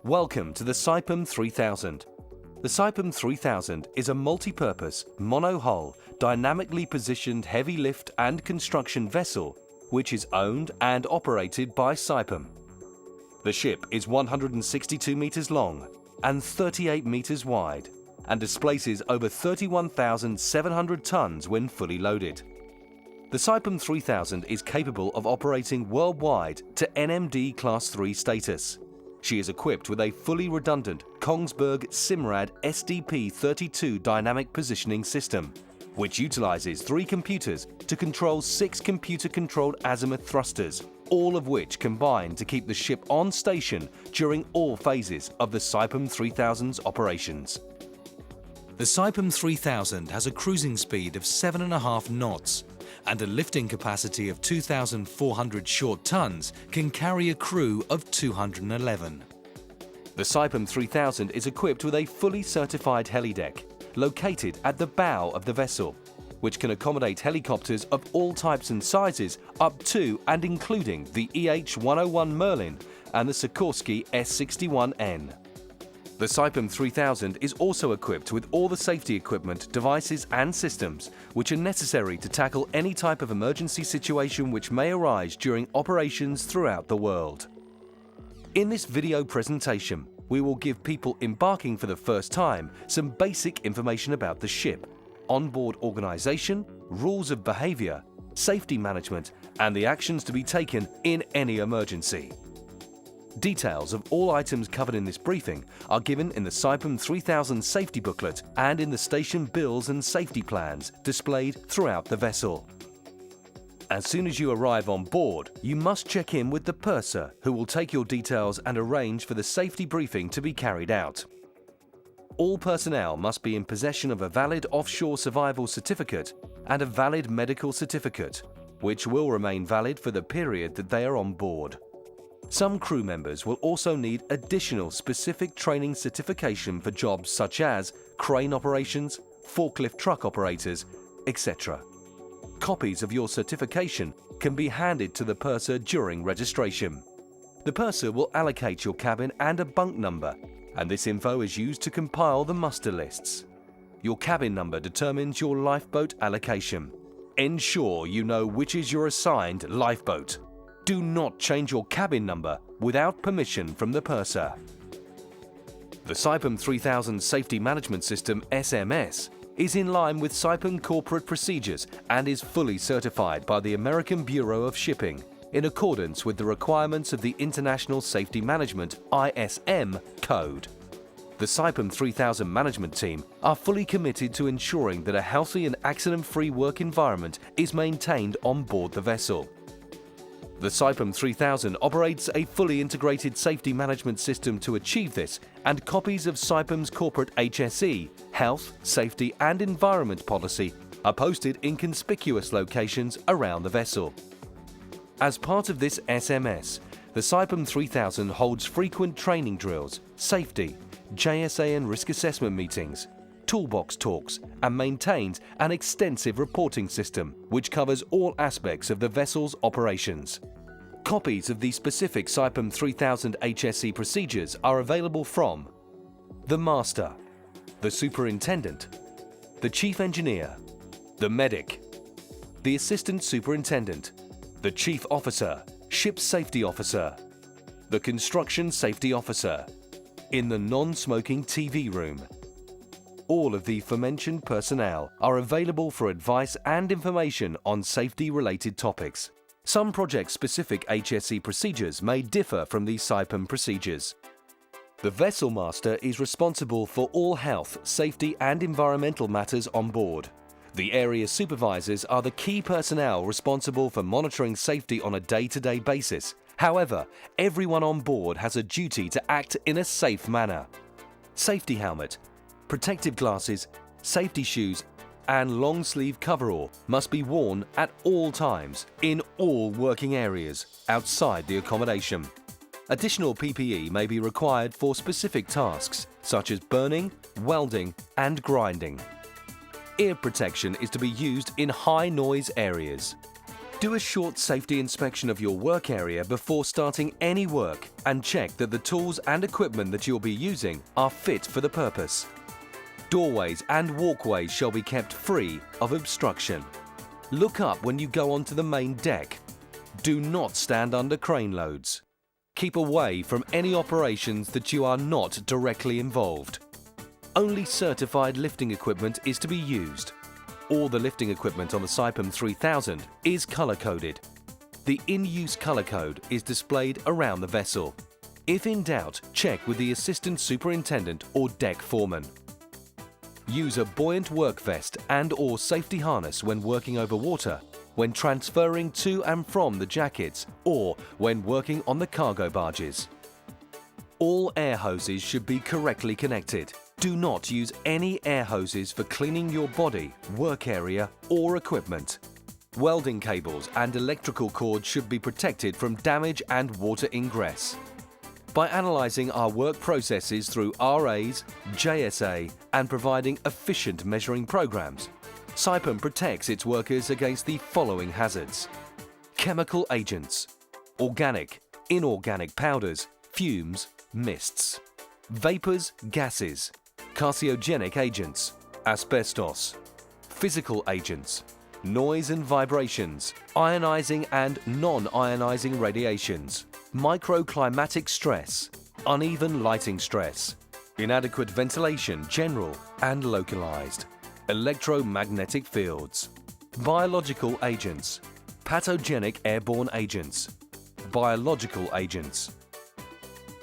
Welcome to the Saipem 3000. The Saipem 3000 is a multi-purpose, mono-hull, dynamically positioned heavy lift and construction vessel which is owned and operated by Saipem. The ship is 162 meters long and 38 meters wide and displaces over 31,700 tons when fully loaded. The Saipem 3000 is capable of operating worldwide to NMD Class 3 status. She is equipped with a fully redundant Kongsberg Simrad SDP32 dynamic positioning system, which utilizes 3 computers to control 6 computer-controlled azimuth thrusters, all of which combine to keep the ship on station during all phases of the Saipem 3000's operations. The Saipem 3000 has a cruising speed of 7.5 knots, and a lifting capacity of 2,400 short tons can carry a crew of 211. The Saipem 3000 is equipped with a fully certified helideck located at the bow of the vessel, which can accommodate helicopters of all types and sizes up to and including the EH-101 Merlin and the Sikorsky S61N. The Saipem 3000 is also equipped with all the safety equipment, devices and systems which are necessary to tackle any type of emergency situation which may arise during operations throughout the world. In this video presentation, we will give people embarking for the first time some basic information about the ship, onboard organization, rules of behavior, safety management and the actions to be taken in any emergency. Details of all items covered in this briefing are given in the Saipem 3000 safety booklet and in the station bills and safety plans displayed throughout the vessel. As soon as you arrive on board, you must check in with the purser who will take your details and arrange for the safety briefing to be carried out. All personnel must be in possession of a valid offshore survival certificate and a valid medical certificate, which will remain valid for the period that they are on board. Some crew members will also need additional specific training certification for jobs such as crane operations, forklift truck operators, etc. Copies of your certification can be handed to the purser during registration. The purser will allocate your cabin and a bunk number, and this info is used to compile the muster lists. Your cabin number determines your lifeboat allocation. Ensure you know which is your assigned lifeboat. Do not change your cabin number without permission from the purser. The Saipem 3000 Safety Management System SMS is in line with Saipem corporate procedures and is fully certified by the American Bureau of Shipping in accordance with the requirements of the International Safety Management ISM code. The Saipem 3000 management team are fully committed to ensuring that a healthy and accident-free work environment is maintained on board the vessel. The Saipem 3000 operates a fully integrated safety management system to achieve this, and copies of Saipem's corporate HSE, health, safety and environment policy are posted in conspicuous locations around the vessel. As part of this SMS, the Saipem 3000 holds frequent training drills, safety, JSA and risk assessment meetings, toolbox talks and maintains an extensive reporting system which covers all aspects of the vessel's operations. Copies of the specific Saipem 3000 HSE procedures are available from the Master, the Superintendent, the Chief Engineer, the Medic, the Assistant Superintendent, the Chief Officer, Ship Safety Officer, the Construction Safety Officer, in the non-smoking TV room. All of the aforementioned personnel are available for advice and information on safety-related topics. Some project-specific HSE procedures may differ from these Saipem procedures. The Vessel Master is responsible for all health, safety and environmental matters on board. The area supervisors are the key personnel responsible for monitoring safety on a day-to-day basis. However, everyone on board has a duty to act in a safe manner. Safety helmet, protective glasses, safety shoes and long-sleeve coverall must be worn at all times in all working areas outside the accommodation. Additional PPE may be required for specific tasks such as burning, welding and grinding. Ear protection is to be used in high-noise areas. Do a short safety inspection of your work area before starting any work and check that the tools and equipment that you'll be using are fit for the purpose. Doorways and walkways shall be kept free of obstruction. Look up when you go onto the main deck. Do not stand under crane loads. Keep away from any operations that you are not directly involved. Only certified lifting equipment is to be used. All the lifting equipment on the Saipem 3000 is colour-coded. The in-use colour code is displayed around the vessel. If in doubt, check with the assistant superintendent or deck foreman. Use a buoyant work vest and/or safety harness when working over water, when transferring to and from the jackets, or when working on the cargo barges. All air hoses should be correctly connected. Do not use any air hoses for cleaning your body, work area, or equipment. Welding cables and electrical cords should be protected from damage and water ingress. By analysing our work processes through RAs, JSA, and providing efficient measuring programs, Saipem protects its workers against the following hazards: chemical agents, organic, inorganic powders, fumes, mists, vapours, gases, carcinogenic agents, asbestos, physical agents, noise and vibrations, ionizing and non-ionizing radiations, microclimatic stress, uneven lighting stress, inadequate ventilation general and localized, electromagnetic fields, biological agents, pathogenic airborne agents, biological agents.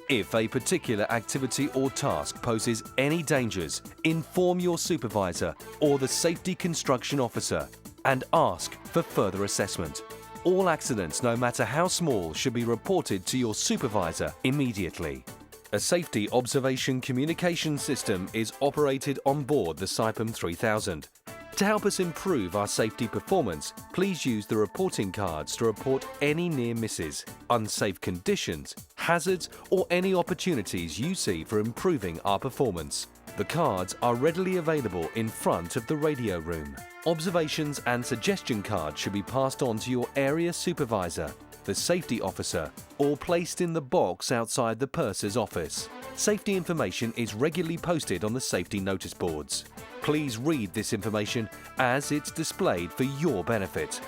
If a particular activity or task poses any dangers, inform your supervisor or the safety construction officer and ask for further assessment. All accidents, no matter how small, should be reported to your supervisor immediately. A safety observation communication system is operated on board the Saipem 3000. To help us improve our safety performance, please use the reporting cards to report any near misses, unsafe conditions, hazards, or any opportunities you see for improving our performance. The cards are readily available in front of the radio room. Observations and suggestion cards should be passed on to your area supervisor, the safety officer, or placed in the box outside the purser's office. Safety information is regularly posted on the safety notice boards. Please read this information as it's displayed for your benefit.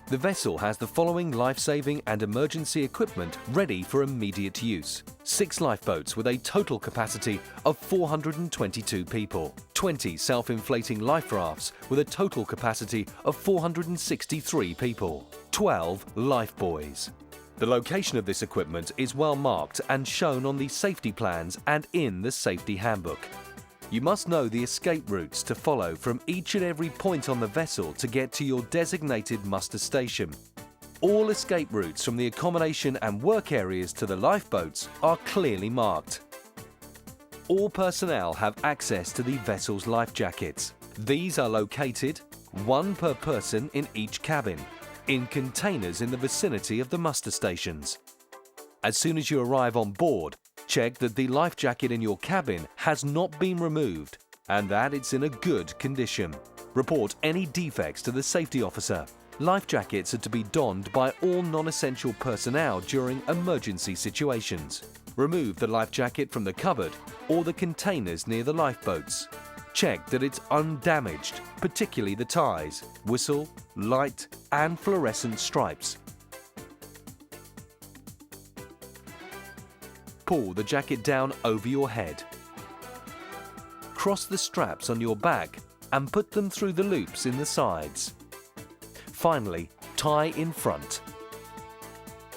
The vessel has the following life-saving and emergency equipment ready for immediate use: 6 lifeboats with a total capacity of 422 people, 20 self-inflating life rafts with a total capacity of 463 people, 12 life buoys. The location of this equipment is well marked and shown on the safety plans and in the safety handbook. You must know the escape routes to follow from each and every point on the vessel to get to your designated muster station. All escape routes from the accommodation and work areas to the lifeboats are clearly marked. All personnel have access to the vessel's life jackets. These are located, 1 per person in each cabin, in containers in the vicinity of the muster stations. As soon as you arrive on board, check that the life jacket in your cabin has not been removed and that it's in a good condition. Report any defects to the safety officer. Life jackets are to be donned by all non-essential personnel during emergency situations. Remove the life jacket from the cupboard or the containers near the lifeboats. Check that it's undamaged, particularly the ties, whistle, light and fluorescent stripes. Pull the jacket down over your head. Cross the straps on your back and put them through the loops in the sides. Finally, tie in front.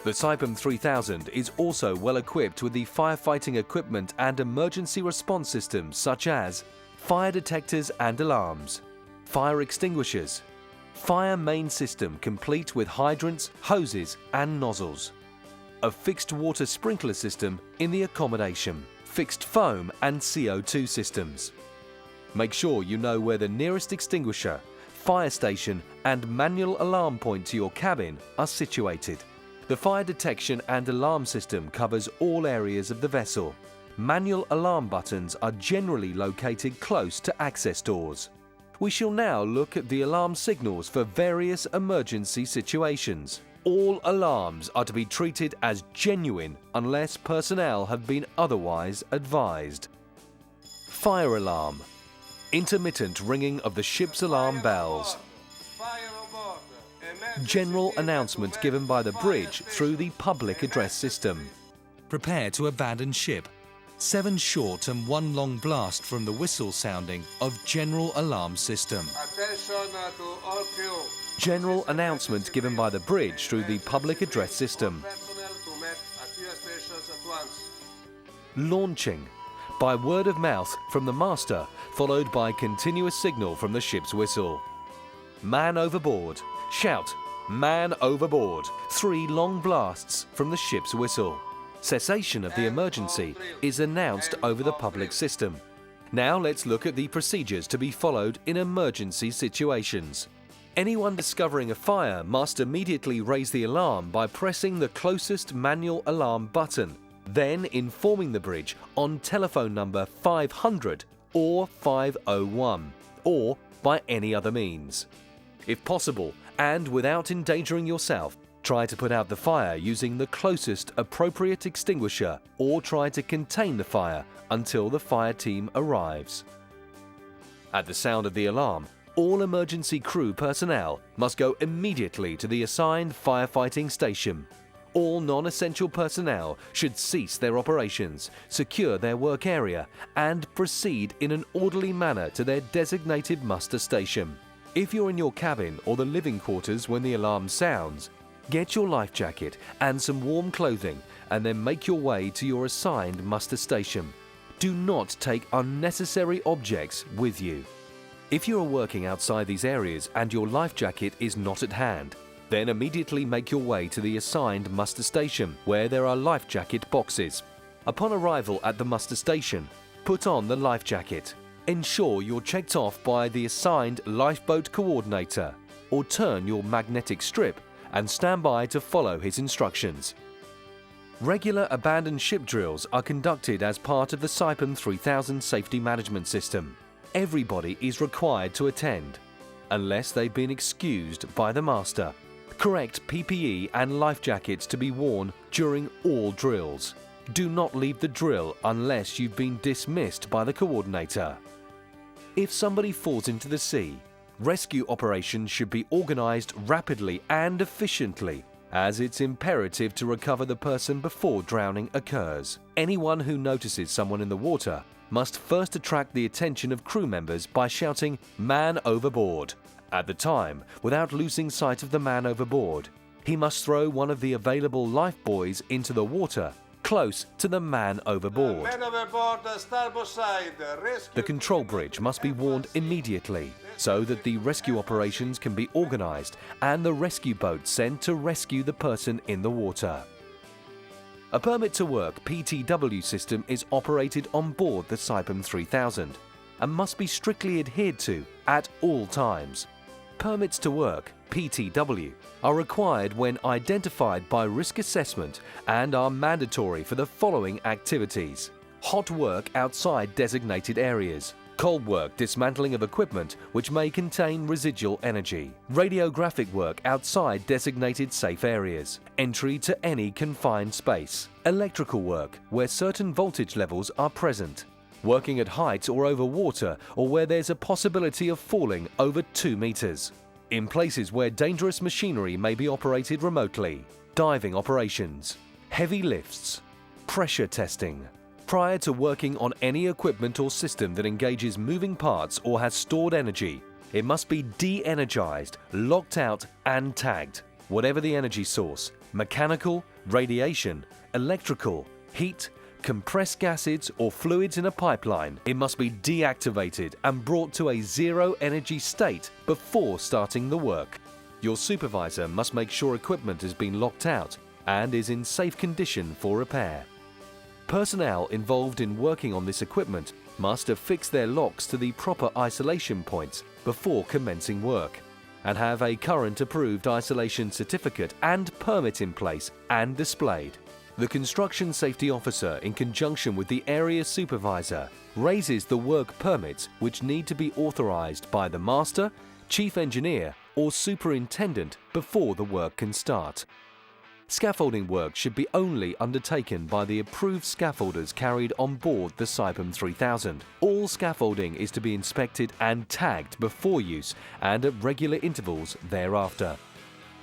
The Saipem 3000 is also well equipped with the firefighting equipment and emergency response systems such as fire detectors and alarms, fire extinguishers, fire main system complete with hydrants, hoses and nozzles, a fixed water sprinkler system in the accommodation, fixed foam and CO2 systems. Make sure you know where the nearest extinguisher, fire station and manual alarm point to your cabin are situated. The fire detection and alarm system covers all areas of the vessel. Manual alarm buttons are generally located close to access doors. We shall now look at the alarm signals for various emergency situations. All alarms are to be treated as genuine unless personnel have been otherwise advised. Fire alarm. Intermittent ringing of the ship's alarm bells. General announcement given by the bridge through the public address system. Prepare to abandon ship. 7 short and 1 long blast from the whistle sounding of general alarm system. Attention to all crew. General announcement given by the bridge through the public address system. Personnel to meet at your stations at once. Launching. By word of mouth from the master, followed by continuous signal from the ship's whistle. Man overboard. Shout, man overboard. 3 long blasts from the ship's whistle. Cessation of the emergency is announced over the public system. Now let's look at the procedures to be followed in emergency situations. Anyone discovering a fire must immediately raise the alarm by pressing the closest manual alarm button, then informing the bridge on telephone number 500 or 501, or by any other means. If possible, and without endangering yourself, try to put out the fire using the closest appropriate extinguisher or try to contain the fire until the fire team arrives. At the sound of the alarm, all emergency crew personnel must go immediately to the assigned firefighting station. All non-essential personnel should cease their operations, secure their work area, and proceed in an orderly manner to their designated muster station. If you're in your cabin or the living quarters when the alarm sounds, get your life jacket and some warm clothing and then make your way to your assigned muster station. Do not take unnecessary objects with you. If you are working outside these areas and your life jacket is not at hand, then immediately make your way to the assigned muster station where there are life jacket boxes. Upon arrival at the muster station, put on the life jacket. Ensure you're checked off by the assigned lifeboat coordinator, or turn your magnetic strip and stand by to follow his instructions. Regular abandoned ship drills are conducted as part of the Saipem 3000 safety management system. Everybody is required to attend, unless they've been excused by the master. Correct PPE and life jackets to be worn during all drills. Do not leave the drill unless you've been dismissed by the coordinator. If somebody falls into the sea, rescue operations should be organised rapidly and efficiently, as it's imperative to recover the person before drowning occurs. Anyone who notices someone in the water must first attract the attention of crew members by shouting, "Man overboard." At the time, without losing sight of the man overboard, he must throw one of the available life buoys into the water close to the man overboard. Man overboard, starboard side. The control bridge must be warned immediately so that the rescue operations can be organised and the rescue boat sent to rescue the person in the water. A permit to work PTW system is operated on board the Saipem 3000 and must be strictly adhered to at all times. Permits to work PTW are required when identified by risk assessment and are mandatory for the following activities: hot work outside designated areas, cold work dismantling of equipment which may contain residual energy, radiographic work outside designated safe areas, entry to any confined space, electrical work where certain voltage levels are present, working at height or over water or where there's a possibility of falling over 2 meters, in places where dangerous machinery may be operated remotely, diving operations, heavy lifts, pressure testing. Prior to working on any equipment or system that engages moving parts or has stored energy, it must be de-energized, locked out and tagged. Whatever the energy source, mechanical, radiation, electrical, heat, compressed gases or fluids in a pipeline, it must be deactivated and brought to a zero energy state before starting the work. Your supervisor must make sure equipment has been locked out and is in safe condition for repair. Personnel involved in working on this equipment must affix their locks to the proper isolation points before commencing work and have a current approved isolation certificate and permit in place and displayed. The construction safety officer, in conjunction with the area supervisor, raises the work permits which need to be authorized by the master, chief engineer or superintendent before the work can start. Scaffolding work should be only undertaken by the approved scaffolders carried on board the Saipem 3000. All scaffolding is to be inspected and tagged before use and at regular intervals thereafter.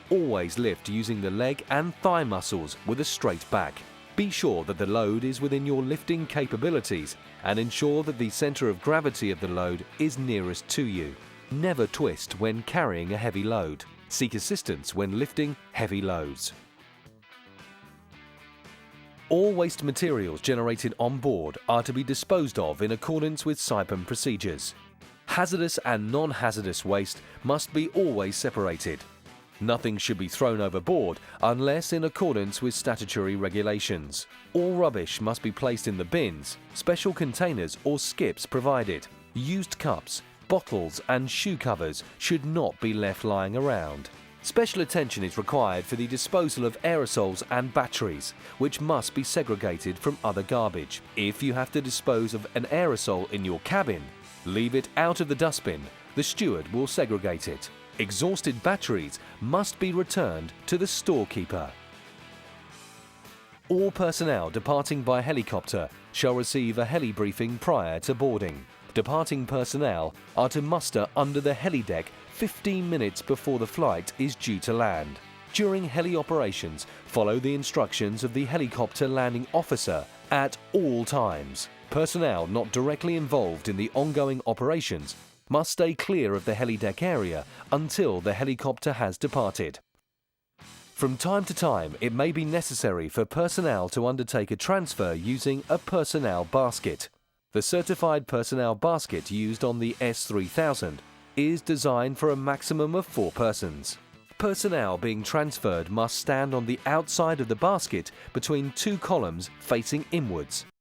Always lift using the leg and thigh muscles with a straight back. Be sure that the load is within your lifting capabilities and ensure that the center of gravity of the load is nearest to you. Never twist when carrying a heavy load. Seek assistance when lifting heavy loads. All waste materials generated on board are to be disposed of in accordance with Saipem procedures. Hazardous and non-hazardous waste must be always separated. Nothing should be thrown overboard unless in accordance with statutory regulations. All rubbish must be placed in the bins, special containers or skips provided. Used cups, bottles and shoe covers should not be left lying around. Special attention is required for the disposal of aerosols and batteries, which must be segregated from other garbage. If you have to dispose of an aerosol in your cabin, leave it out of the dustbin. The steward will segregate it. Exhausted batteries must be returned to the storekeeper. All personnel departing by helicopter shall receive a heli briefing prior to boarding. Departing personnel are to muster under the helideck 15 minutes before the flight is due to land. During heli operations, follow the instructions of the helicopter landing officer at all times. Personnel not directly involved in the ongoing operations must stay clear of the helideck area until the helicopter has departed. From time to time, it may be necessary for personnel to undertake a transfer using a personnel basket. The certified personnel basket used on the S3000 is designed for a maximum of 4 persons. Personnel being transferred must stand on the outside of the basket between 2 columns facing inwards.